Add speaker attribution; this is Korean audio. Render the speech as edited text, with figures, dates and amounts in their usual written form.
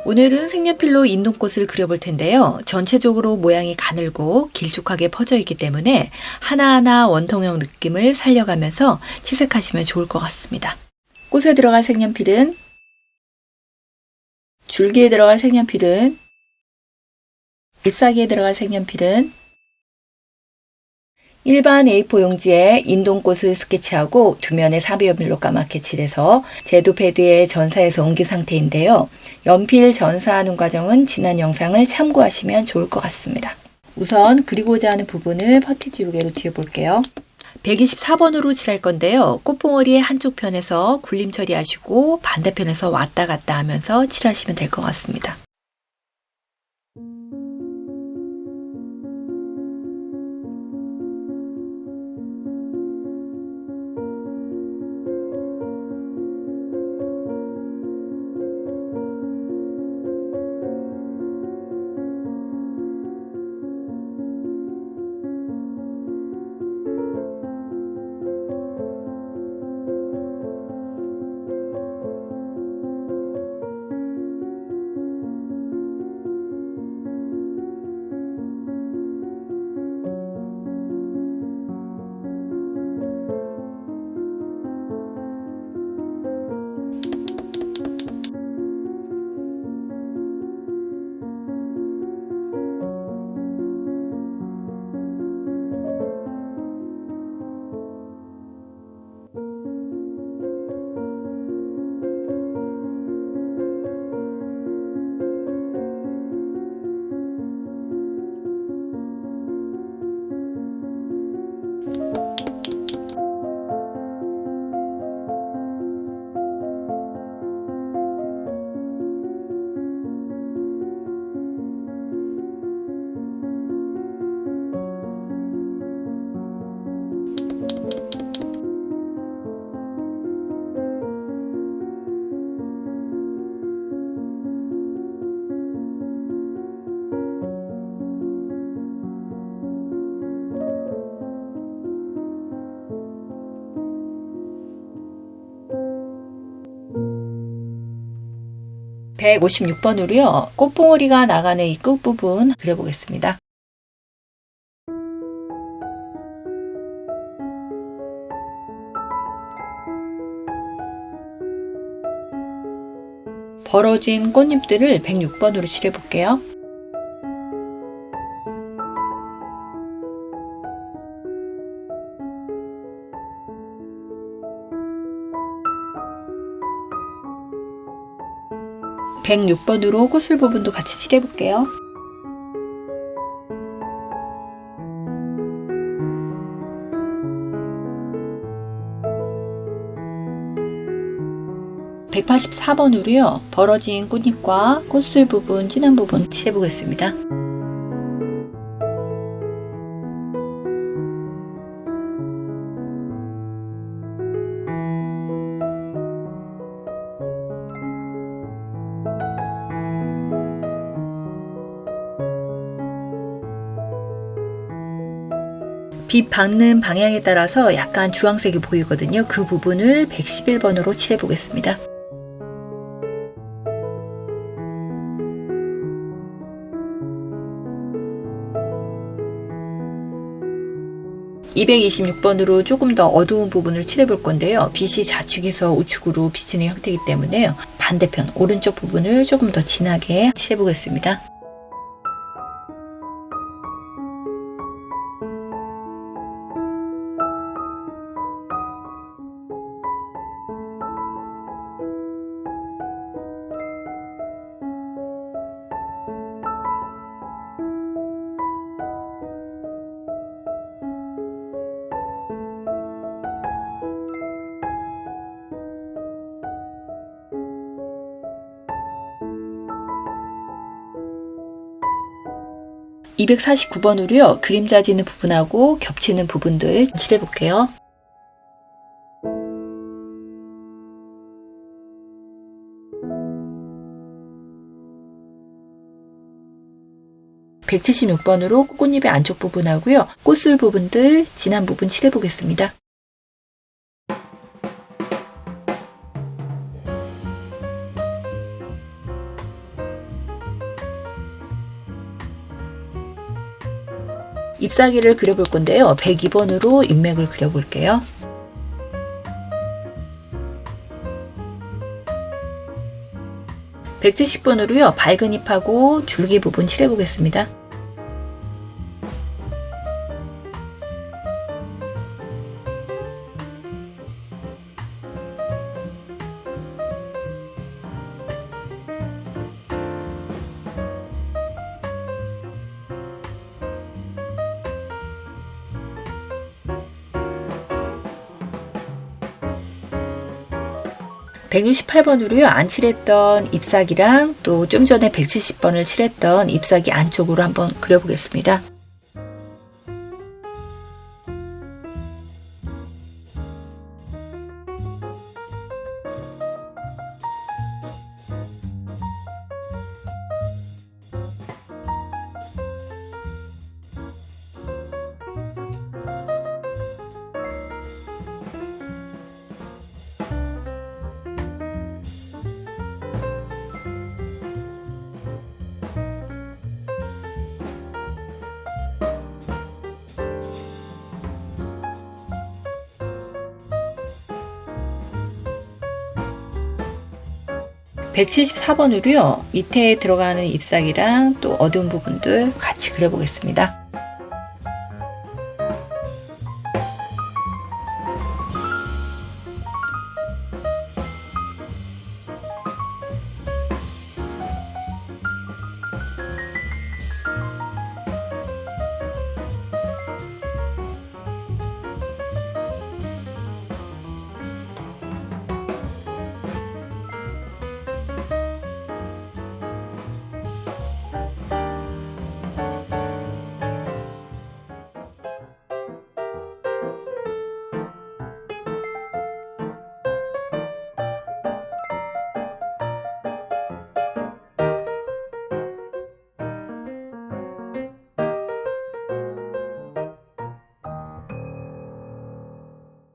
Speaker 1: 오늘은 색연필로 인동꽃을 그려볼 텐데요. 전체적으로 모양이 가늘고 길쭉하게 퍼져 있기 때문에 하나하나 원통형 느낌을 살려가면서 채색하시면 좋을 것 같습니다. 꽃에 들어갈 색연필은, 줄기에 들어갈 색연필은, 잎사귀에 들어갈 색연필은 일반 A4 용지에 인동꽃을 스케치하고 두 면에 사비연필로 까맣게 칠해서 제도 패드에 전사해서 옮긴 상태인데요. 연필 전사하는 과정은 지난 영상을 참고하시면 좋을 것 같습니다. 우선 그리고자 하는 부분을 퍼티 지우개로 지워볼게요. 124번으로 칠할 건데요. 꽃봉오리의 한쪽 편에서 굴림 처리하시고 반대편에서 왔다 갔다 하면서 칠하시면 될 것 같습니다. (156번으로요) 꽃봉오리가 나가는 이 끝부분 그려보겠습니다. 벌어진 꽃잎들을 106번으로 칠해볼게요. (106번으로) 꽃술 부분도 같이 칠해볼게요. (184번으로요) 벌어진 꽃잎과 꽃술 부분, 진한 부분 칠해보겠습니다. 빛 받는 방향에 따라서 약간 주황색이 보이거든요. 그 부분을 111번으로 칠해보겠습니다. (226번으로) 조금 더 어두운 부분을 칠해볼 건데요. 빛이 좌측에서 우측으로 비치는 형태이기 때문에 반대편 오른쪽 부분을 조금 더 진하게 칠해보겠습니다. (249번으로요) 그림자 지는 부분하고 겹치는 부분들 칠해볼게요. (176번으로) 꽃잎의 안쪽 부분하고요. 꽃술 부분들 진한 부분 칠해보겠습니다. 잎사귀를 그려볼 건데요. 102번으로 인맥을 그려볼게요. (170번으로요) 밝은 잎하고 줄기 부분 칠해보겠습니다. (168번으로요) 안 칠했던 잎사귀랑 또 좀 전에 (170번을) 칠했던 잎사귀 안쪽으로 한번 그려보겠습니다. (174번으로요) 밑에 들어가는 잎사귀랑 또 어두운 부분들 같이 그려보겠습니다.